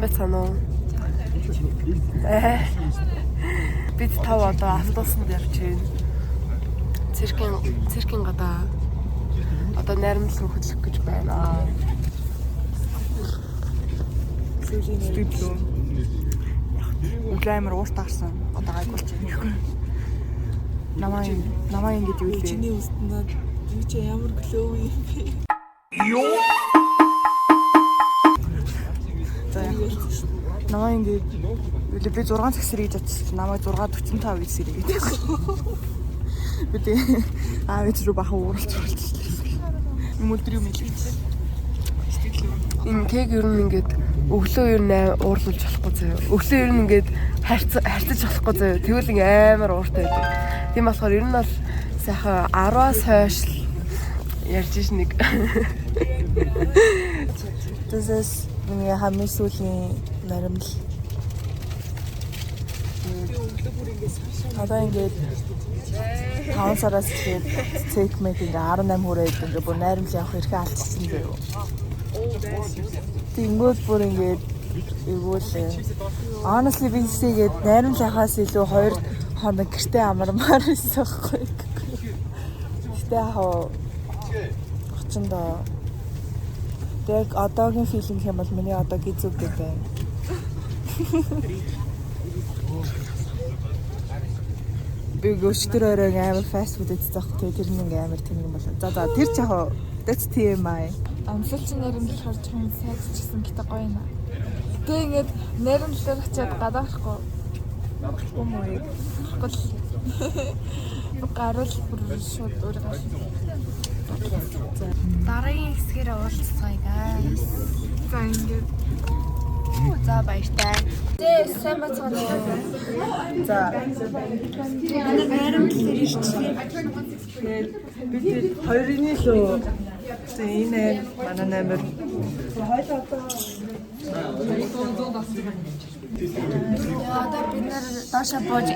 сайн байцгаана уу? Бид тав одоо автобусанд явж байна. Циркийн гадаа одоо найрамдал руу хөдлөх гэж байна. Студлоо. Үлэмэр ууртаарсан. Одоо гайгуулж байна. Намаа ингэж юу вэ? Чиний үстнээ юу ч ямар глөө юм бэ? Ёо. Намаа ингэж би 6 цаг сэргийж очсон. Намайг 6:45 гэж сэргийж байсан. Бид аавч руу бахан ууралж болчихлоо. Мөлдөр юм хэлээч. Энэ кек ер нь ингээд өглөө ер нь уурлуулж болохгүй заяа. Өглөө ер нь ингээд харьцаж болохгүй заяа. Тэгвэл амар ууртай байдаг. Тийм болохоор ер нь бол сайхан 10-аас хойш ярьж ш нэг. This is миний хамгийн сүүлийн наримл. Одоо ингээд 5 сараас тэгээд цэкмэк ингээ 18 хүрээд ингээ бүр найрамл явах эрхээ алдчихсан заяа. Тэнгүүд бүр ингээд эвгүй. Honestly би сийгээд найрамл явахаас илүү 2 хоног гэртээ амармаар байсан байхгүй. Гэтэ хаа очондоо тэг одоогийн филинг юм бол миний одоо гизүг гэдэг. Би өчтөр оройг амар фаст фуд идэх байхгүй. Тэр нэг амар тэнэг юм болоо. За тэр ч яг that's TMI. Амсалч наримл харж хүн сайд ч гэсэн гэтэ гоё наа. Гэтэ ингээд наримлаар очиад гадаахгүй. Юм уу? Гаруул бүр шууд өөрөө. Дараагийн хэсгээрээ уулзцгаая guys. За ингээд За баяртай. сайн бацгаана уу? За Найрамдлаар ирчихлээ. бид хоёрын лөө. За энэ манай нэмэр. Одоо бид нар доошо бууж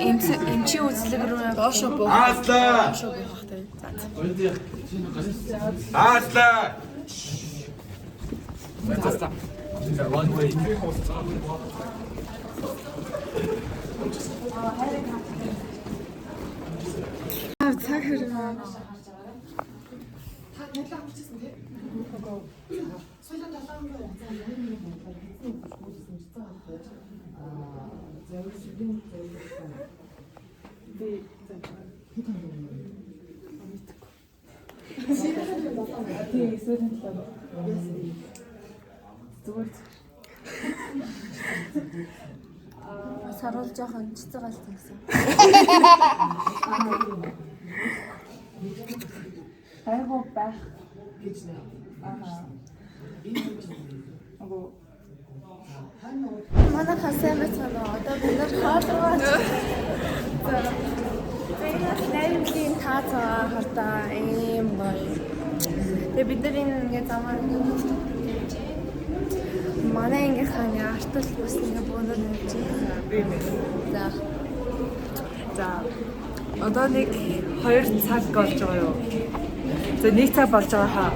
эмчи үзлэг рүү доошо буух. Аасла! Аасла! Цаг хэрнээ. Саруул жоохон цэцэг галт гэсэн. Айгуу байх гэж нэ. Агуу Манай хасаа мэцгэн одоо бид нар хаалгаа. Тэгээд найрамдлын таацаа хартаа ийм гоё. Тэгээд бид нар ингээд замаар манай ингээ хааны артал бас ингээ бөөнөр нэрж байна. за одоо нэг 2 цаг болж байгаа юу? За 1 цаг болж байгаа хаа.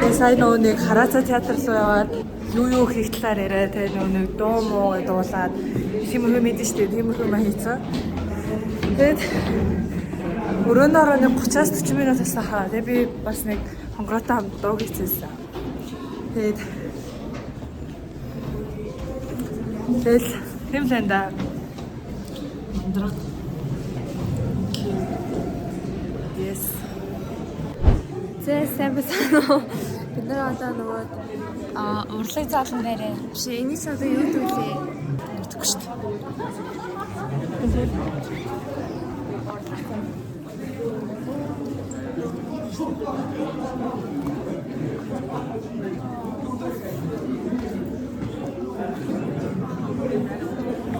Тэгээ сайн нэг хараацаа театр руу яваад юу хийх талаар яриа тэгээ нэг дуу муу дуулаад тиймэрхүү мэдэн штэ тиймэрхүү маа хийцэн. Тэгээд өрөөнөөрөө нэг 30-40 минут тасаа хаа. Тэгээ би бас нэг хонгороотой хамт дуу хийчихсэн. Тэгэл тийм л энэ өндрөг. Yes. Сайн байна уу? Бид нар одоо нөгөө урлаг заалан дээрээ биш энэс одоо юу төлөө мэдгүй шүү дээ.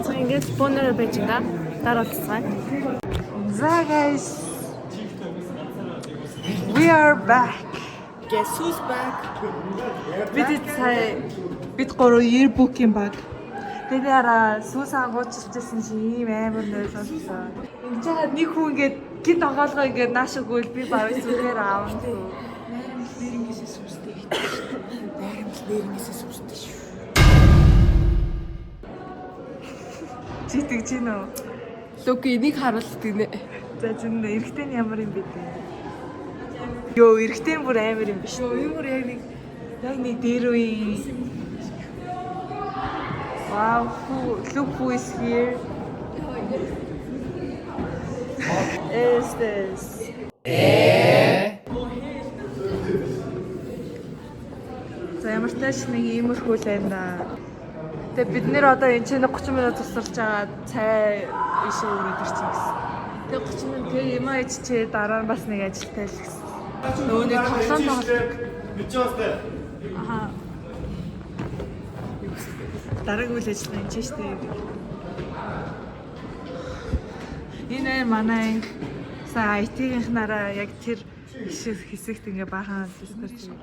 So ингээд спонсор байж байгаа. Дараалцгаая. За guys. We are back. Guess who's back? Бид гурав yearbook-ийн баг. Тэгээд яра сүүс ангуучилжсэн чи ийм амар нэр сонссон. Энд жаад нэг хүн ингээд гинт онгоолгоо ингээд нааш өгвөл би баруун зүгээр аавна. Нэрнгээсээ сүрстэй. Найрамд нэрнгээсээ сүрстэй шүү. Чи тэгж гин үү? Луки энийг харуулдаг нэ. За зүн эрэгтэй нь ямар юм бэ дээ? Йоо, эрэгтэй нь бүр амар юм биш. Йоо, юм бүр яг нэг дээр үе. Wow, look who is here. Is this? За ямар ч тааш нэг иймэрхүү л байна. Тэгээ бид нэр одоо энэ чинь 30 минут тусалж байгаа цай ишээ өрөөд ирчих гэсэн. Тэгээ 30 минут тэгээ юм иччээ дараа нь бас нэг ажилтай л гэсэн. Нөгөө нэг тоглоом тоглох. Аха. Дараагийн үйл ажиллагаа энэ ч штэ. Энэ манай сая IT-гийнхнаараа яг тэр хэсэгт ингээ баахан системтэй.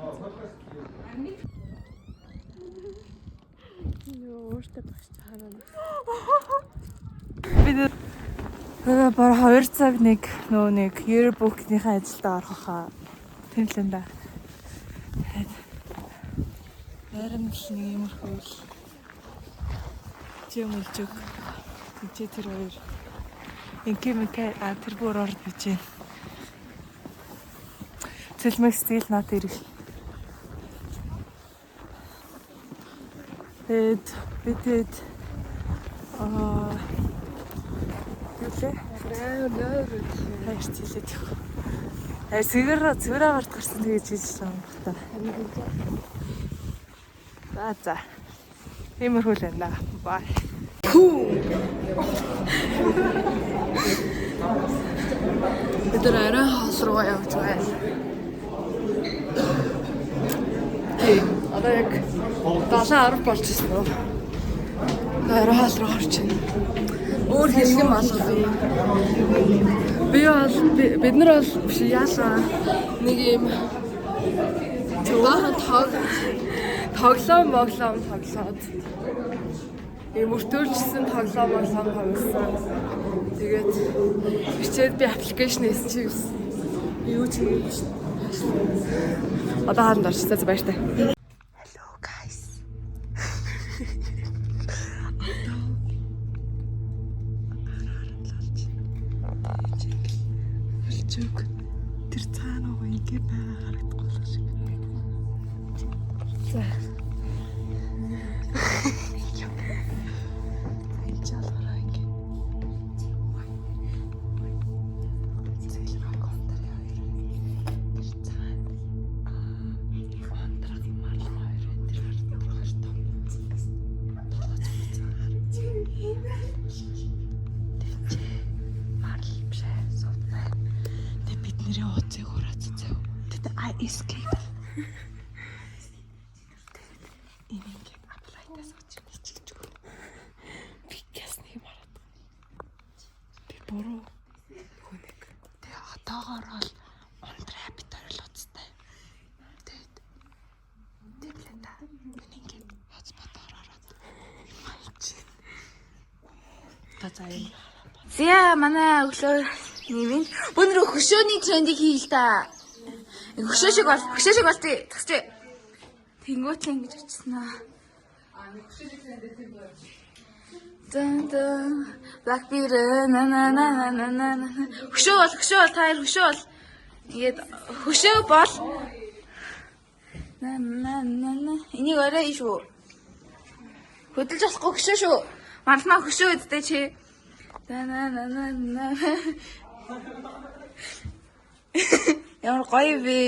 өөртөө багш хараа. Бид bara 2 цаг нэг yearbook-ийнхаа ажилдаа орох хаа. Тэмлэн да. Найрамдал нэг юмрхүү л. Чим үлжиг. Тэгчээ тэр хоёр. Инкимэкэ тэр бүр орд бич. Цэлмэг стил нот ирэх. Бид хайрцэлээд яг. Цэвэр гарт гарсан тэгэж хийжсэн юм байна. За. Иймэрхүү л байна. Бай. Бид арай хаос руу явж байна. Одоо яг 7:10 болчихсон уу? Арай хаос руу орж байна. Өөр хэлэх юм алгүй. Бид нар бол биш яалаа нэг юм баахан тоглоом тоглоод ийм өртөөлжсэн тоглоом тоглосон. Тэгээд бичээд би аппликейшн хийсэн чи юу ч хийгээгүй шин. Одоо хаанд орчихсан баяртай. Hello guys. Хөлчөг тэр цаана уу ингэ байгаа харагдахгүй л шиг. За. Escape. Энийг апплайтаас очиж бичиж өгөө. Би гэснийг мараад. Би буруу хүнийг. Тэгээ одоогоор бол ундраа бит оролцтой. Тэгээд тэглэнда. Энийг хацбатаар ороод. Майч. Та заяа. Зя манай өглөө нэмэн өнөр хөшөөний трендийг хийл та. Хөшөө шиг болтыг тасч. Тэнгуут л ингэж очсон аа. Дан Blackbeard на. Хөшөө бол таяр хөшөө бол. Ингээд хөшөө бол на. Энийг орой шүү. Хөдөлж болохгүй хөшөө шүү. Марлмаа хөшөө үдтэй чи. На. Ямар гоё вэ?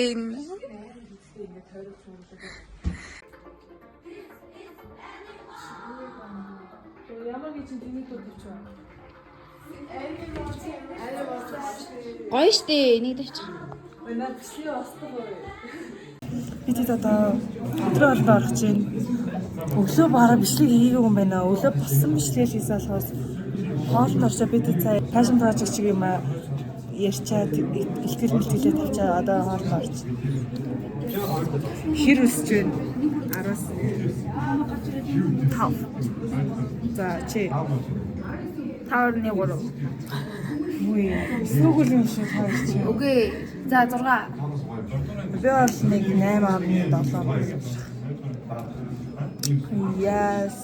Ямар нэг чинь тэний дүү бич вэ? Гоё штэ энийг тавьчих. Өнөө бичлээ остог гоё. Бид одоо өдрөө олд орох чинь өглөө бараа бичлэг хийгээгүй юм байна. Өглөө болсон бичлэг хийсэн болохоос хоолнд орчоо бид цаа passion project шиг юм ярьчаад бэлтгэл мэлтгэлээ тавьчаа одоо хоолнд орч. Хэр өсөж байна? 10-аас 5. За чи 5.3. Үгүй сүүгүүл юм шиг харж чи. Үгүй. За 6. Би бол нэг 8.7. Yes.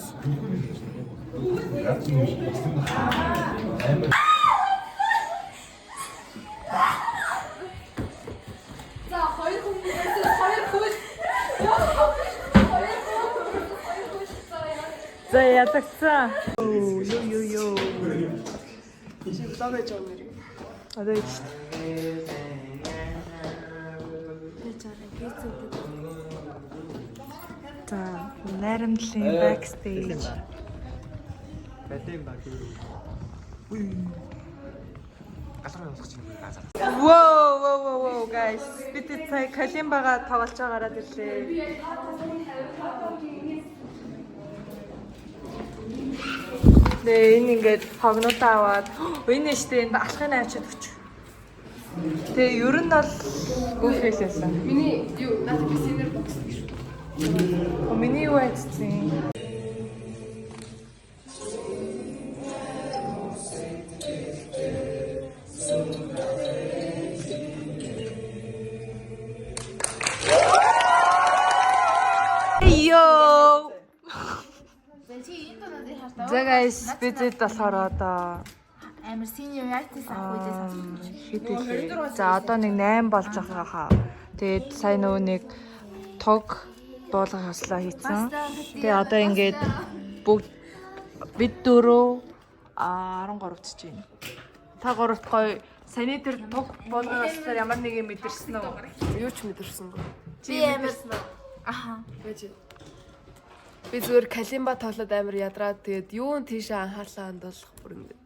За ядагцсан. Юу. 지금 싸매죠 오늘이. Одоо ич. За найрамдлын backstage. Whoa guys. Бид сая Калимбага тоглож байгаараа ирлээ. Энэ ингээд хогнуудаа аваад энэ штэ энэ алхахын авчид өч. Тэгээ ер нь бол гүйлээсэн. 미니 요 나한테 비스니를 먹었어. Миний юу айцсан. Йоо. За guys бидэд болохоор одоо амар senior artist авахудаас хэдүүлээ. За одоо нэг 8 болж байгаа хаа. Тэгээд сайн нөгөө нэг тог буулгах хослоо хийцэн. Тэгээ одоо ингээд бүгд бид дөрөв 13 ч чинь. Та гуравт гоё саний тэр тог буулгах хослоор ямар нэг юм мэдэрсэн үү? Юу ч мэдэрсэнгүй. би амар аха Байж. Би зүгээр калимба тоглоод амар ядраад тэгээд юун тийшээ анхаарлаа хандуулах бүр ингэ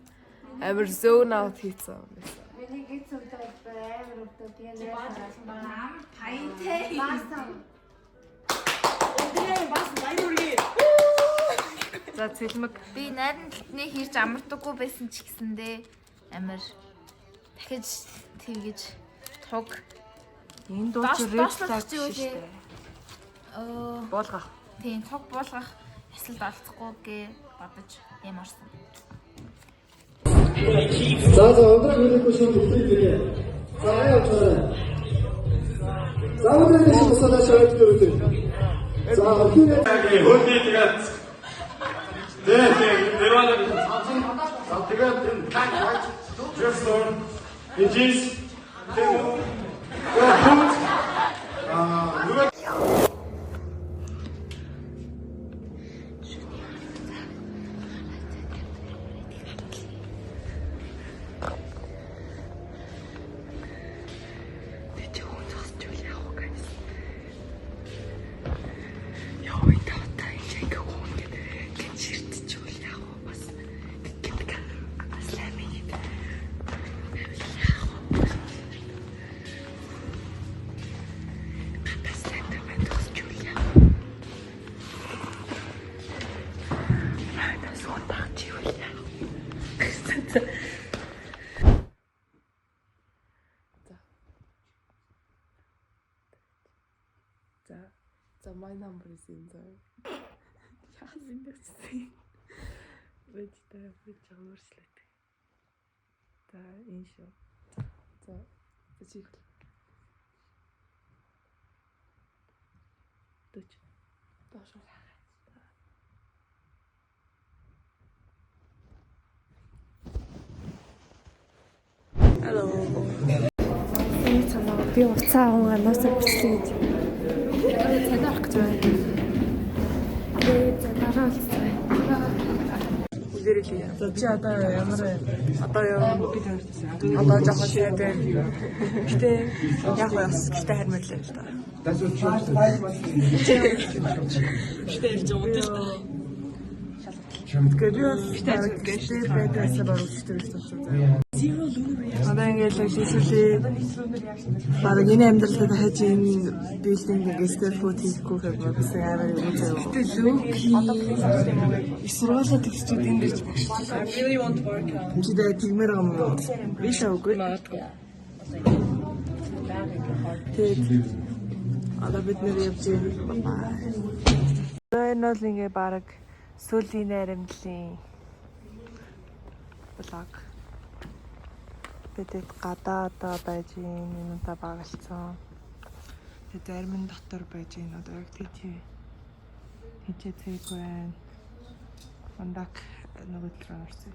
амар zone out хийцэн юм байсан. миний гиз өдөр амар өдөр тэгээ нэр хайнтэй баасан За цэлмэг би найрамдлтны хийж амардаггүй байсан ч гэсэндээ амар дахиж тэгэж туг энэ дуу чи red flag шүү дээ. Буулгах. тийм туг буулгах ясалд олцохгүй гэ бодож ямарсан. За өндөр хөлөхгүй шин бүхий. За яваа. За өндөр хөлөхгүй босоод шавж дөрөв. За хөлөө. Хөлний тэгээд нэрвалаа за тэгээд энэ таг жестор инжис За my number is in there. Яа зиндэсээ. Вэж дээр вэж өөрчлөлт. За энэ шүү. За чиг. Төч. Тоош. Hello. Би уцаа аваанаасаа бичлээ гэж. Цанаа авах гэж байна. Цанаа алцсан. чи одоо ямар одоо бид одоо жоохон сайтай. Гэтэ яг бас гэтэ хармадлаа л та. Гэтэ ирж байгаа. Гэтэ байдгаасаа баруучдаг гэсэн. Одоо ингээд л шийдвэрлээ. Бараг энэ амьдралд хаж энэ билдинг гэстэр фуд хийхгүй гэсэн амар юм заяа. Гэтэ лүки сургуулаа тэгчүүд ингэж багшчихсан. Чи дэ тэгмэр юм уу? Би шавгүй. Тэгээд одоо бид нэр явж байгаа. Энэ бол ингээ бараг сүүлийн найрамдлын блог. Бидэд гадаа одоо байж энэ удаа багалцсан. Тэгээд зарим нь дотор байж энэ одоо яг тийч хийчээ цэг байна. Ондак нөгөө төрөө орсон.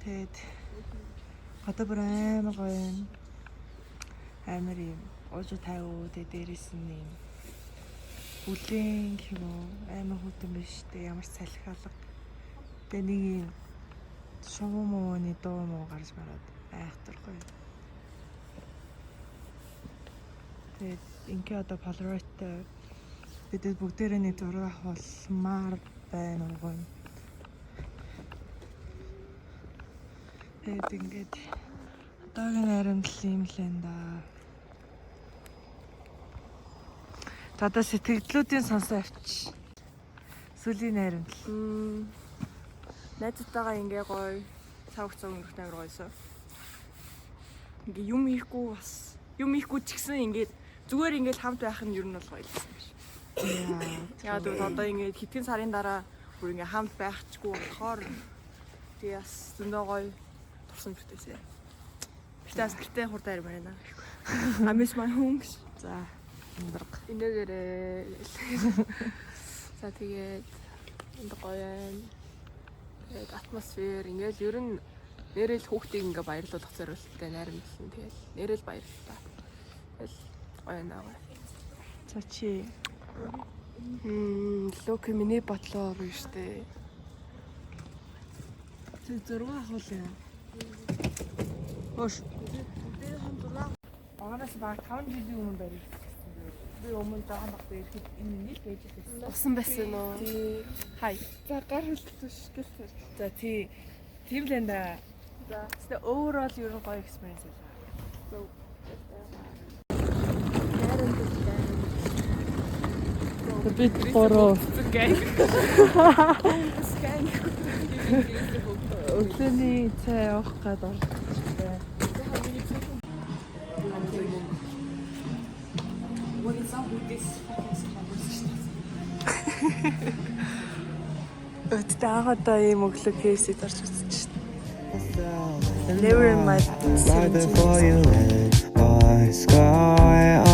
Тэгээд одоо бүр амар гоё юм. Амар юм. Ууж тайвуу дээрээс нь юм. Бүлээн хэмээн амар хүйтэн биш дээ. Ямар салхи алга. Тэгээ нэг юм шувуу мууны дуу муу гарч мараад айхтар гоё. Тэгээд ингээ одоо Polaroid-тай бид бүгдээрээ нэг зураг авахмаар байна уу. Тэгээд ингээд одоогийн найрамдал юм л энэ да. Одоо сэтгэлдлүүдийн сонсоо авч. Сүлийн найрамдал. Найзтайгаа ингээ гоё цаг өнгөрөх амар гоёсон. Ингээ юм ихгүй ч гэсэн ингээд зүгээр ингээд хамт байх нь ер нь бол гоё байсан юм шиг. Яа тэгвэл одоо ингээд хэдхэн сарын дараа бүр ингээ хамт байхчгүй болохоор тий бас зөндөө гоё турсан бүтээсэн. Битээс гэртээ хурдан ирмээр байна. I miss my home. За өндрөг. Инээгээрээ. За тэгээд энд гоё байна. Тэгээд атмосфер ингээл ер нь нэрэл хүүхдийг ингээ баярлуулах зорилттой найрамдлан тэгэл нэрэл баярлалаа. Тэгэл гоё наа. За чи локи миний бодлоо гоё штэ. чи зураг авах Хош. Оноос баг 5 жилийн өмнө барих гэсэн. Би өмнө жоохон бах ирэхэд энэ нэг байж байсан. Усан байсан уу? Тий. Хай. За гар хөлтөш гэлээ. За тий. Тийм л энэ. За. Тэ overall ер нь гоё experience байлаа. Бид бороо. Өглөөний цай авах гээд орлоо. Өттэйгоо ийм өглөө кейсэд орж үзчихсэн. Never in my Right before you lit my sky